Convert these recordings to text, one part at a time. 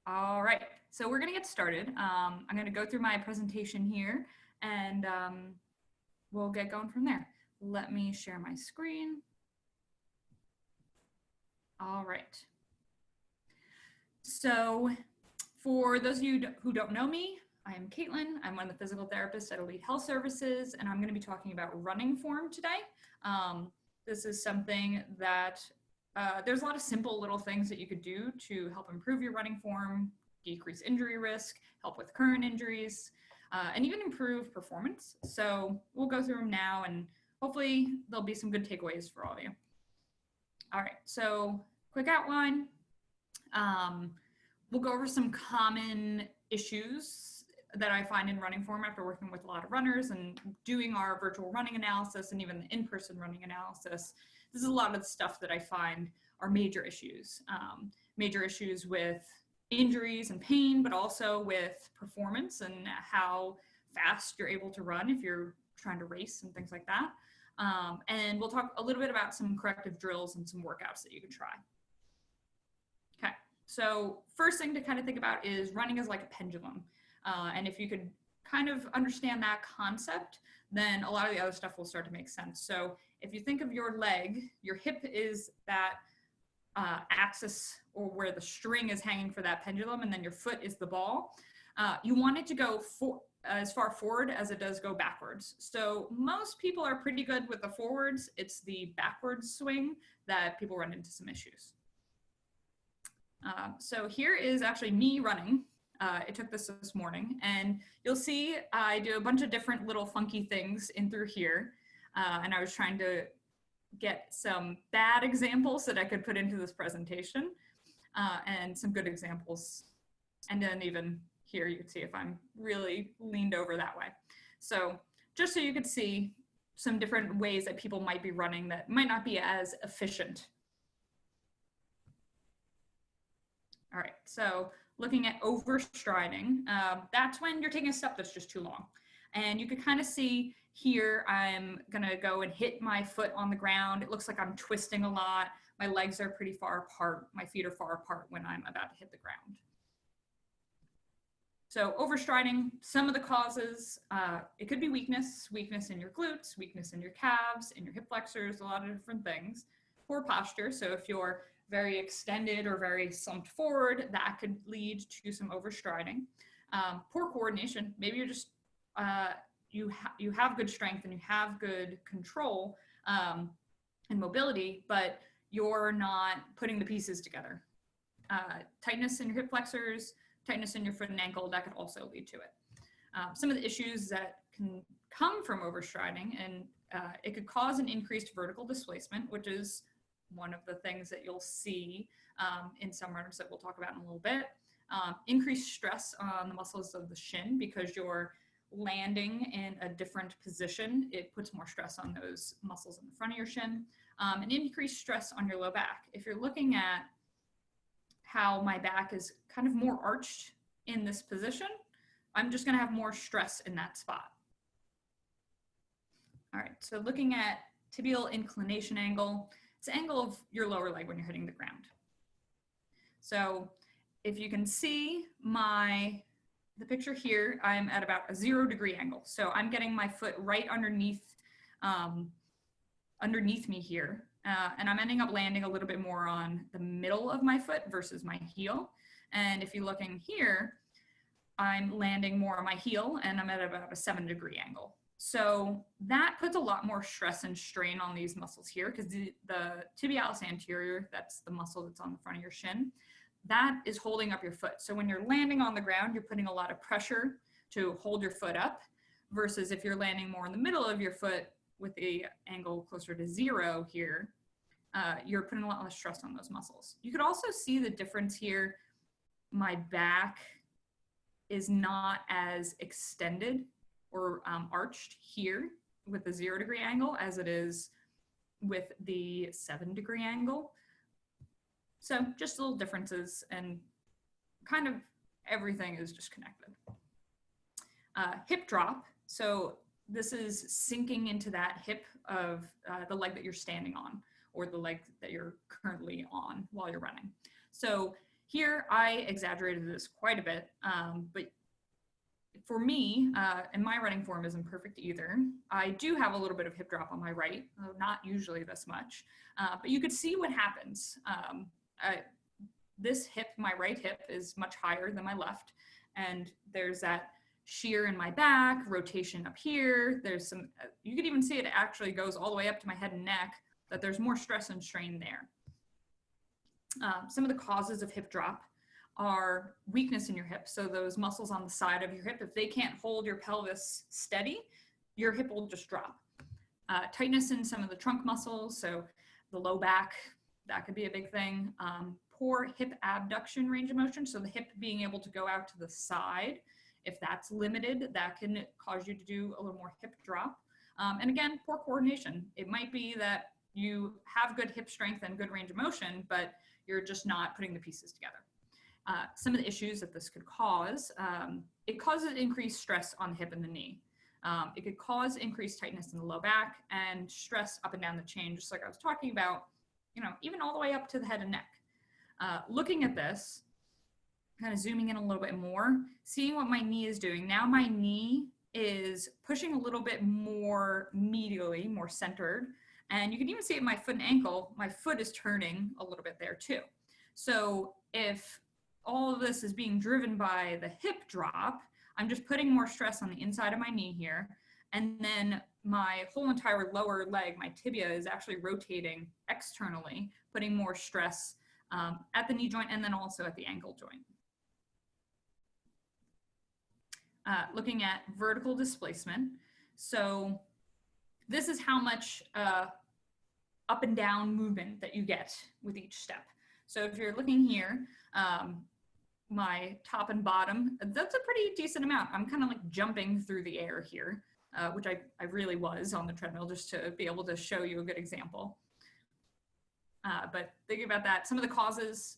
All right, so we're gonna get started. I'm gonna go through my presentation here and we'll get going from there. Let me share my screen. All right. So for those of you who don't know me, I am Caitlyn. I'm one of the physical therapists at Elite Health Services, and I'm gonna be talking about running form today. This is something that there's a lot of simple little things that you could do to help improve your running form, decrease injury risk, help with current injuries, and even improve performance. So we'll go through them now, and hopefully there'll be some good takeaways for all of you. All right, so quick outline. We'll go over some common issues that I find in running form after working with a lot of runners and doing our virtual running analysis and even the in-person running analysis. This is a lot of the stuff that I find are major issues. Major issues with injuries and pain, but also with performance and how fast you're able to run if you're trying to race and things like that. And we'll talk a little bit about some corrective drills and some workouts that you can try. Okay, so first thing to kind of think about is running is like a pendulum. And if you could kind of understand that concept, then a lot of the other stuff will start to make sense. So if you think of your leg, your hip is that axis or where the string is hanging for that pendulum, and then your foot is the ball. You want it to go as far forward as it does go backwards. So most people are pretty good with the forwards. It's the backwards swing that people run into some issues. So here is actually me running. I took this morning, and you'll see I do a bunch of different little funky things in through here. And I was trying to get some bad examples that I could put into this presentation and some good examples. And then even here, you can see if I'm really leaned over that way. So just so you could see some different ways that people might be running that might not be as efficient. All right, so looking at overstriding, that's when you're taking a step that's just too long. And you can kind of see here, I'm gonna go and hit my foot on the ground. It looks like I'm twisting a lot. My legs are pretty far apart. My feet are far apart when I'm about to hit the ground. So overstriding, some of the causes, it could be weakness in your glutes, weakness in your calves, in your hip flexors, a lot of different things. Poor posture, so if you're very extended or very slumped forward, that could lead to some overstriding. Poor coordination, maybe you're just, you have good strength and you have good control and mobility, but you're not putting the pieces together. Tightness in your hip flexors, tightness in your foot and ankle, that could also lead to it. Some of the issues that can come from overstriding, and it could cause an increased vertical displacement, which is one of the things that you'll see in some runners that we'll talk about in a little bit. Increased stress on the muscles of the shin because you're landing in a different position. It puts more stress on those muscles in the front of your shin. And increased stress on your low back. If you're looking at how my back is kind of more arched in this position, I'm just gonna have more stress in that spot. All right, so looking at tibial inclination angle, it's the angle of your lower leg when you're hitting the ground. So if you can see the picture here, I'm at about a 0-degree angle. So I'm getting my foot right underneath me here. And I'm ending up landing a little bit more on the middle of my foot versus my heel. And if you're looking here, I'm landing more on my heel and I'm at about a 7-degree angle. So that puts a lot more stress and strain on these muscles here because the tibialis anterior, that's the muscle that's on the front of your shin, that is holding up your foot. So when you're landing on the ground, you're putting a lot of pressure to hold your foot up versus if you're landing more in the middle of your foot with the angle closer to 0 here, you're putting a lot less stress on those muscles. You could also see the difference here. My back is not as extended or arched here with the 0-degree angle as it is with the 7-degree angle. So just little differences, and kind of everything is just connected. Hip drop. So this is sinking into that hip of the leg that you're standing on or the leg that you're currently on while you're running. So Here, I exaggerated this quite a bit, but for me, and my running form isn't perfect either, I do have a little bit of hip drop on my right, though not usually this much, but you could see what happens. This hip, my right hip, is much higher than my left, and there's that shear in my back, rotation up here. There's some, you could even see it actually goes all the way up to my head and neck, that there's more stress and strain there. Some of the causes of hip drop are weakness in your hip. So those muscles on the side of your hip, if they can't hold your pelvis steady, your hip will just drop. Tightness in some of the trunk muscles, so the low back, that could be a big thing. Poor hip abduction range of motion, so the hip being able to go out to the side. If that's limited, that can cause you to do a little more hip drop. And again, poor coordination. It might be that you have good hip strength and good range of motion, but you're just not putting the pieces together. Some of the issues that this could cause, it causes increased stress on the hip and the knee. It could cause increased tightness in the low back and stress up and down the chain, just like I was talking about, you know, even all the way up to the head and neck. Looking at this, kind of zooming in a little bit more, seeing what my knee is doing. Now my knee is pushing a little bit more medially, more centered. And you can even see it in my foot and ankle, my foot is turning a little bit there too. So if all of this is being driven by the hip drop, I'm just putting more stress on the inside of my knee here. And then my whole entire lower leg, my tibia, is actually rotating externally, putting more stress at the knee joint and then also at the ankle joint. Looking at vertical displacement. So this is how much up and down movement that you get with each step. So if you're looking here, my top and bottom, that's a pretty decent amount. I'm kind of like jumping through the air here, which I really was on the treadmill, just to be able to show you a good example. But thinking about that, some of the causes,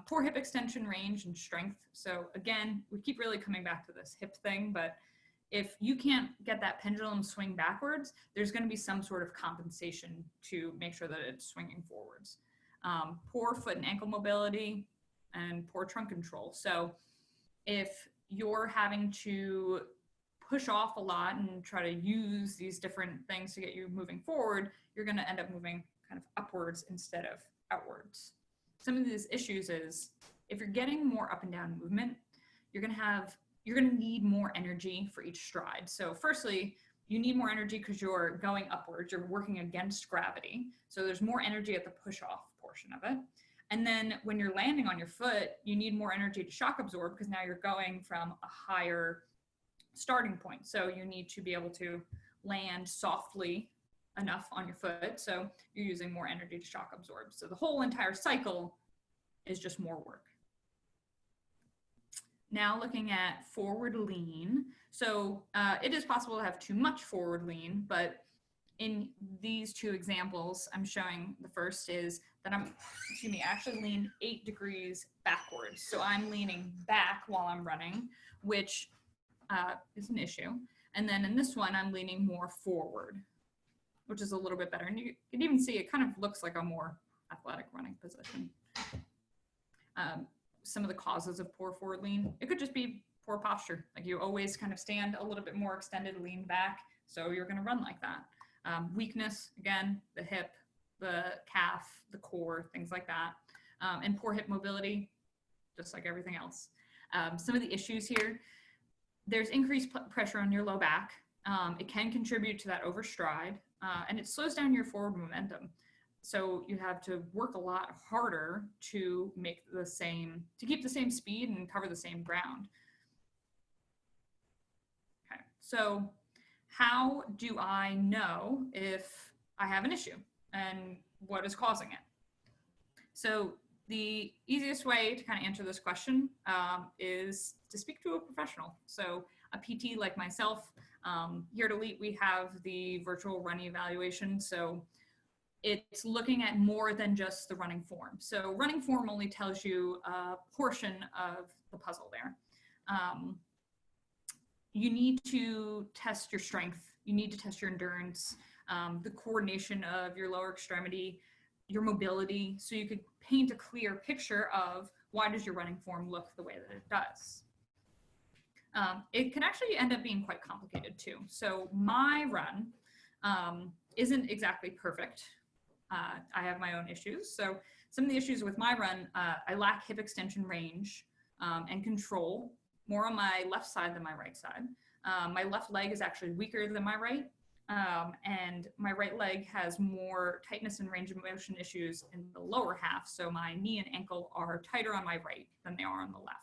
poor hip extension range and strength. So again, we keep really coming back to this hip thing, but if you can't get that pendulum swing backwards, there's going to be some sort of compensation to make sure that it's swinging forwards. Poor foot and ankle mobility and poor trunk control. So if you're having to push off a lot and try to use these different things to get you moving forward, you're going to end up moving kind of upwards instead of outwards. Some of these issues is if you're getting more up and down movement, you're going to need more energy for each stride. So firstly, you need more energy because you're going upwards, you're working against gravity. So there's more energy at the push-off portion of it. And then when you're landing on your foot, you need more energy to shock absorb because now you're going from a higher starting point. So you need to be able to land softly enough on your foot. So you're using more energy to shock absorb. So the whole entire cycle is just more work. Now looking at forward lean. So it is possible to have too much forward lean, but in these two examples, I'm showing the first is that I actually lean 8 degrees backwards. So I'm leaning back while I'm running, which is an issue. And then in this one, I'm leaning more forward, which is a little bit better. And you can even see it kind of looks like a more athletic running position. Some of the causes of poor forward lean, it could just be poor posture. Like you always kind of stand a little bit more extended, lean back. So you're going to run like that. Weakness, again, the hip, the calf, the core, things like that. And poor hip mobility, just like everything else. Some of the issues here, there's increased pressure on your low back. It can contribute to that overstride, and it slows down your forward momentum. So you have to work a lot harder to make to keep the same speed and cover the same ground. Okay, so how do I know if I have an issue and what is causing it? So the easiest way to kind of answer this question is to speak to a professional. So a PT like myself, here at Elite, we have the virtual running evaluation. So it's looking at more than just the running form. So running form only tells you a portion of the puzzle there. You need to test your strength. You need to test your endurance, the coordination of your lower extremity, your mobility, so you could paint a clear picture of why does your running form look the way that it does? It can actually end up being quite complicated too. So my run isn't exactly perfect. I have my own issues. So some of the issues with my run, I lack hip extension range and control, more on my left side than my right side. My left leg is actually weaker than my right. And my right leg has more tightness and range of motion issues in the lower half. So my knee and ankle are tighter on my right than they are on the left.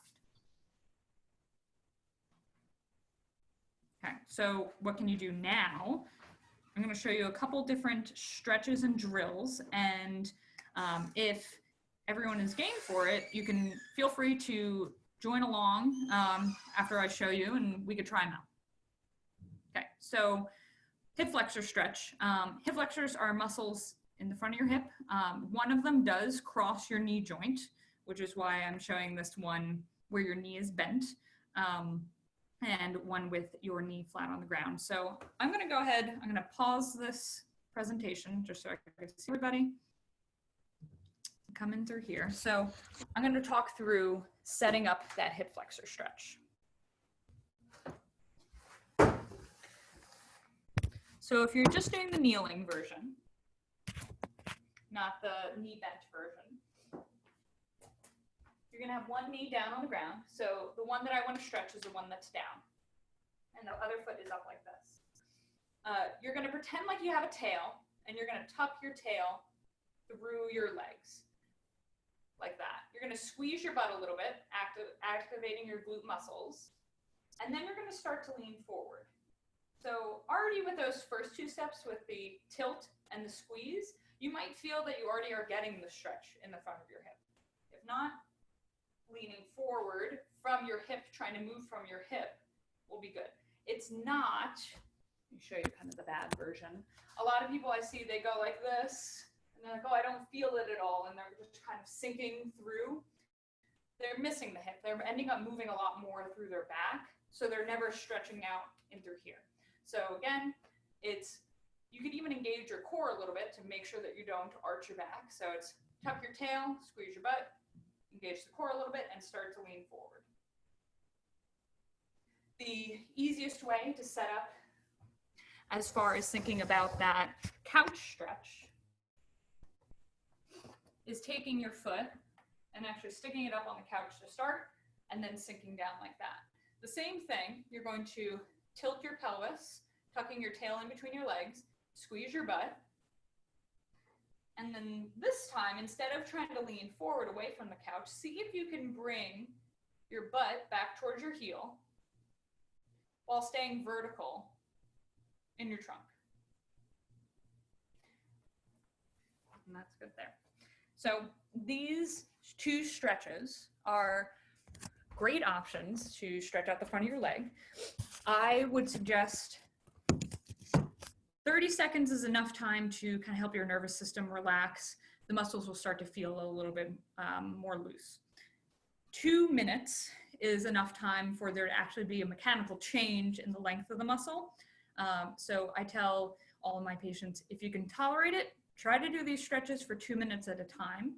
Okay, so what can you do now? I'm going to show you a couple different stretches and drills, and if everyone is game for it, you can feel free to join along after I show you, and we could try them out. Okay, so hip flexor stretch. Hip flexors are muscles in the front of your hip. One of them does cross your knee joint, which is why I'm showing this one where your knee is bent. And one with your knee flat on the ground. So I'm going to go ahead, I'm going to pause this presentation just so I can see everybody. Come in through here. So I'm going to talk through setting up that hip flexor stretch. So if you're just doing the kneeling version, not the knee bent version, you're going to have one knee down on the ground. So the one that I want to stretch is the one that's down. And the other foot is up like this. You're going to pretend like you have a tail, and you're going to tuck your tail through your legs. Like that. You're going to squeeze your butt a little bit, activating your glute muscles. And then you're going to start to lean forward. So already with those first two steps with the tilt and the squeeze, you might feel that you already are getting the stretch in the front of your hip. If not, leaning forward from your hip, trying to move from your hip will be good. It's not, let me show you kind of the bad version. A lot of people I see, they go like this, and they're like, oh, I don't feel it at all, and they're just kind of sinking through. They're missing the hip. They're ending up moving a lot more through their back, so they're never stretching out in through here. So again, you could even engage your core a little bit to make sure that you don't arch your back. So it's tuck your tail, squeeze your butt, engage the core a little bit, and start to lean forward. The easiest way to set up as far as thinking about that couch stretch is taking your foot and actually sticking it up on the couch to start and then sinking down like that. The same thing, you're going to tilt your pelvis, tucking your tail in between your legs, squeeze your butt, and then this time, instead of trying to lean forward away from the couch, see if you can bring your butt back towards your heel while staying vertical in your trunk. And that's good there. So these two stretches are great options to stretch out the front of your leg. I would suggest 30 seconds is enough time to kind of help your nervous system relax. The muscles will start to feel a little bit more loose. 2 minutes is enough time for there to actually be a mechanical change in the length of the muscle. So I tell all of my patients, if you can tolerate it, try to do these stretches for 2 minutes at a time.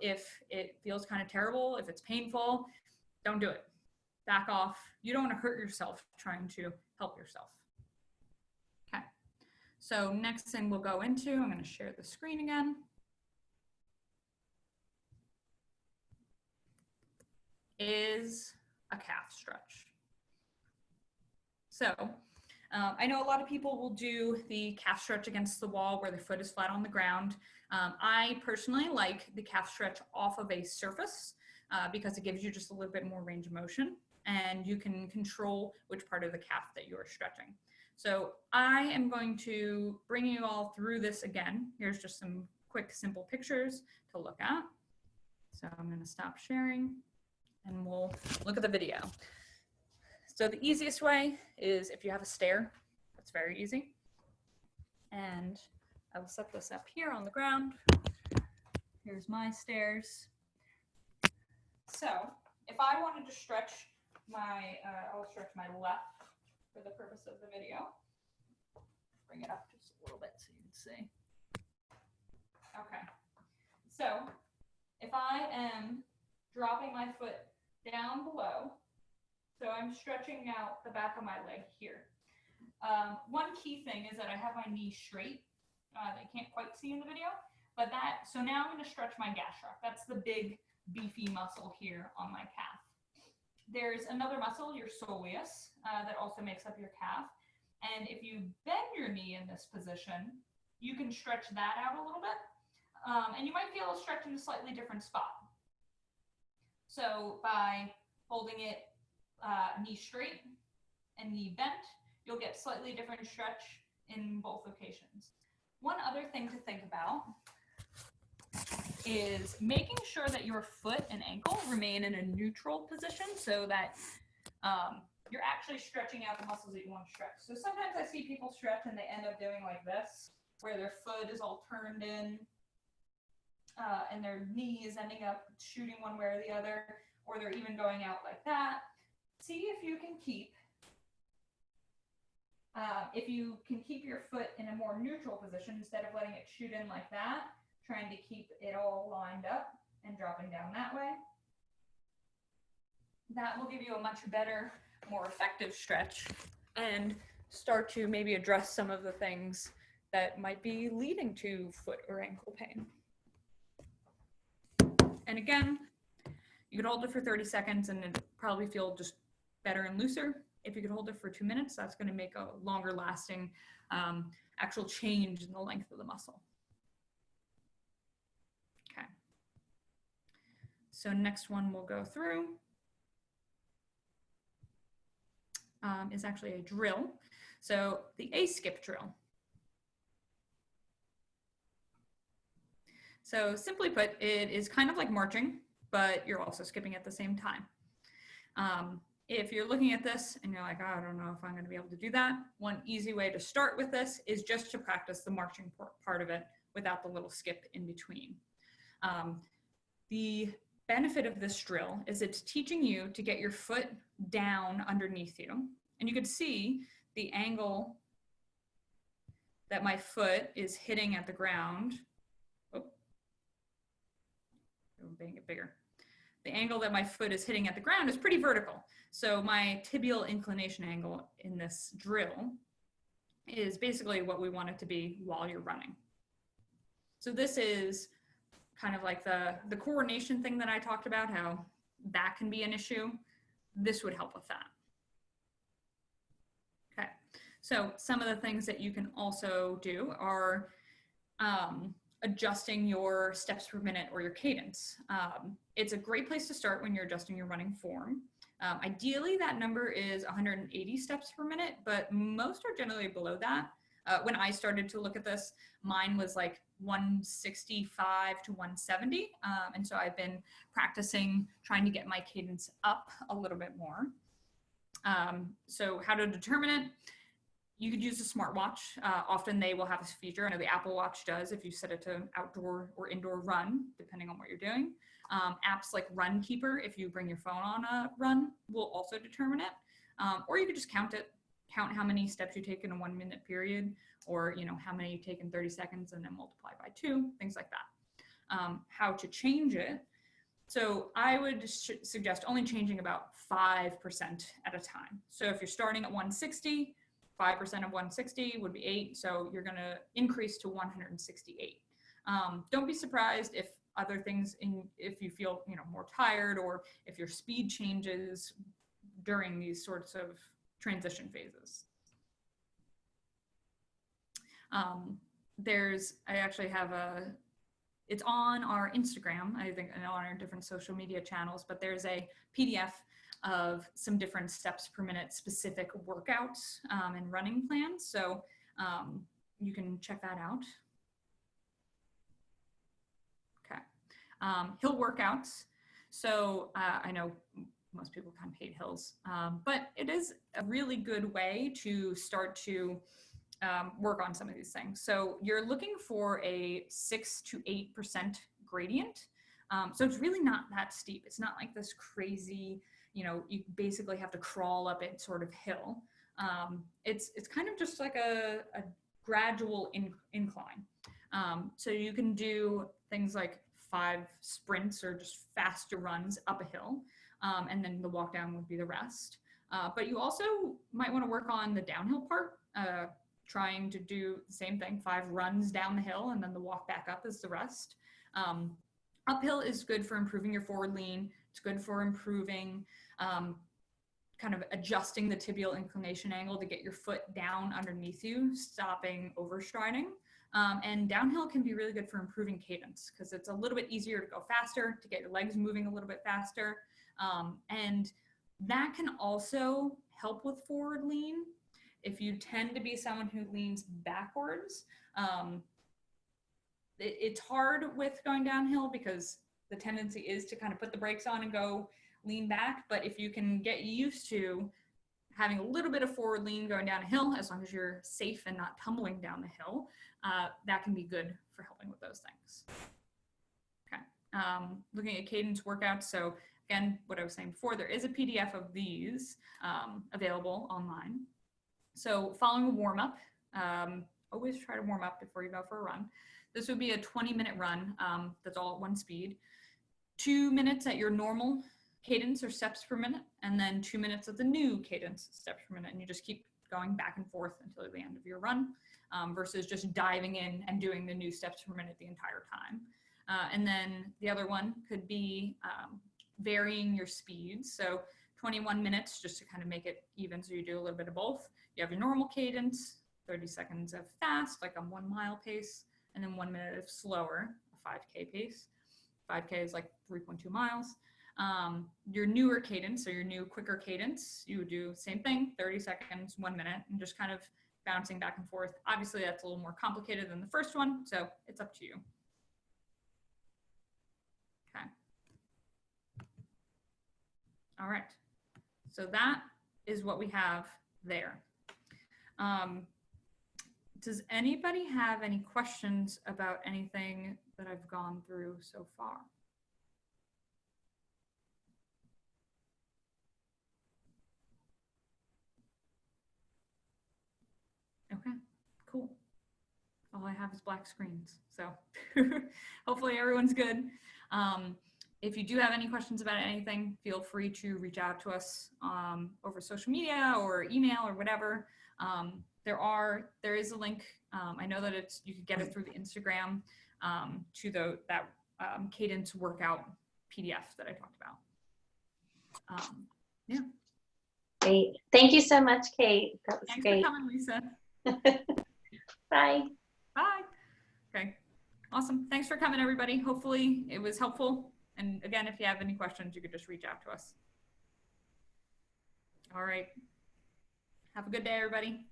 If it feels kind of terrible, if it's painful, don't do it. Back off. You don't want to hurt yourself trying to help yourself. Okay. So next thing we'll go into, I'm going to share the screen again. Is a calf stretch. So I know a lot of people will do the calf stretch against the wall where the foot is flat on the ground. I personally like the calf stretch off of a surface because it gives you just a little bit more range of motion and you can control which part of the calf that you're stretching. So I am going to bring you all through this again. Here's just some quick, simple pictures to look at. So I'm going to stop sharing and we'll look at the video. So the easiest way is if you have a stair, that's very easy. And I will set this up here on the ground. Here's my stairs. So if I wanted to stretch my, I'll stretch my left for the purpose of the video. Bring it up just a little bit so you can see. Okay. So if I am dropping my foot down below. So I'm stretching out the back of my leg here. One key thing is that I have my knee straight. That you can't quite see in the video, but so now I'm going to stretch my gastroc. That's the big beefy muscle here on my calf. There's another muscle, your soleus, that also makes up your calf. And if you bend your knee in this position, you can stretch that out a little bit. And you might feel a stretch in a slightly different spot. So by holding it knee straight and knee bent, you'll get slightly different stretch in both locations. One other thing to think about is making sure that your foot and ankle remain in a neutral position so that you're actually stretching out the muscles that you want to stretch. So sometimes I see people stretch and they end up doing like this, where their foot is all turned in and their knee is ending up shooting one way or the other, or they're even going out like that. See if you can keep your foot in a more neutral position instead of letting it shoot in like that, trying to keep it all lined up and dropping down that way. That will give you a much better, more effective stretch and start to maybe address some of the things that might be leading to foot or ankle pain. And again, you could hold it for 30 seconds and it'd probably feel just better and looser. If you could hold it for 2 minutes, that's going to make a longer lasting actual change in the length of the muscle. Okay. So next one we'll go through is actually a drill. So the A-skip drill. So simply put, it is kind of like marching, but you're also skipping at the same time. If you're looking at this and you're like, oh, I don't know if I'm going to be able to do that, one easy way to start with this is just to practice the marching part of it without the little skip in between. The benefit of this drill is it's teaching you to get your foot down underneath you. And you can see the angle that my foot is hitting at the ground. Oh, I'm making it bigger. The angle that my foot is hitting at the ground is pretty vertical. So my tibial inclination angle in this drill is basically what we want it to be while you're running. So this is kind of like the coordination thing that I talked about, how that can be an issue. This would help with that. Okay, so some of the things that you can also do are adjusting your steps per minute or your cadence. It's a great place to start when you're adjusting your running form. Ideally, that number is 180 steps per minute, but most are generally below that. When I started to look at this, mine was like 165 to 170. And so I've been practicing trying to get my cadence up a little bit more. So how to determine it? You could use a smartwatch. Often they will have this feature. I know the Apple Watch does if you set it to outdoor or indoor run, depending on what you're doing. Apps like Runkeeper, if you bring your phone on a run, will also determine it. Or you could just count how many steps you take in a 1 minute period, or how many you take in 30 seconds and then multiply by 2, things like that. How to change it. So I would suggest only changing about 5% at a time. So if you're starting at 160, 5% of 160 would be 8. So you're going to increase to 168. Don't be surprised if other things, if you feel more tired, or if your speed changes during these sorts of transition phases. I actually have it's on our Instagram, I think, and on our different social media channels, but there's a PDF of some different steps per minute specific workouts and running plans. So you can check that out. Okay. Hill workouts. So I know most people kind of hate hills, but it is a really good way to start to work on some of these things. So you're looking for a 6 to 8% gradient. So it's really not that steep. It's not like this crazy, you basically have to crawl up a sort of hill. It's kind of just like a gradual incline. So you can do things like 5 sprints or just faster runs up a hill. And then the walk down would be the rest. But you also might want to work on the downhill part, trying to do the same thing, 5 runs down the hill, and then the walk back up is the rest. Uphill is good for improving your forward lean. It's good for improving, kind of adjusting the tibial inclination angle to get your foot down underneath you, stopping overstriding. And downhill can be really good for improving cadence because it's a little bit easier to go faster, to get your legs moving a little bit faster. And that can also help with forward lean. If you tend to be someone who leans backwards, it's hard with going downhill because the tendency is to kind of put the brakes on and go lean back. But if you can get used to having a little bit of forward lean going down a hill, as long as you're safe and not tumbling down the hill, that can be good for helping with those things. Okay, looking at Cadence workouts. So again, what I was saying before, there is a PDF of these available online. So following a warm-up, always try to warm up before you go for a run. This would be a 20-minute run that's all at one speed. 2 minutes at your normal cadence or steps per minute, and then 2 minutes at the new cadence steps per minute. And you just keep going back and forth until the end of your run versus just diving in and doing the new steps per minute the entire time. And then the other one could be varying your speeds. So 21 minutes just to kind of make it even, so you do a little bit of both. You have your normal cadence, 30 seconds of fast, like a 1 mile pace, and then 1 minute of slower, a 5K pace. 5K is like 3.2 miles. Your newer cadence, or your new quicker cadence, you would do same thing, 30 seconds, 1 minute, and just kind of bouncing back and forth. Obviously, that's a little more complicated than the first one, so it's up to you. Okay. All right. So that is what we have there. Does anybody have any questions about anything that I've gone through so far? Okay, cool. All I have is black screens, so hopefully everyone's good. If you do have any questions about anything, feel free to reach out to us over social media or email or whatever. There is a link. I know that you could get it through the Instagram to that Cadence Workout PDF that I talked about. Yeah. Great. Thank you so much, Kate. That was Thanks great. for coming, Lisa. Bye. Bye. Okay. Awesome. Thanks for coming, everybody. Hopefully it was helpful. And again, if you have any questions, you could just reach out to us. All right. Have a good day, everybody.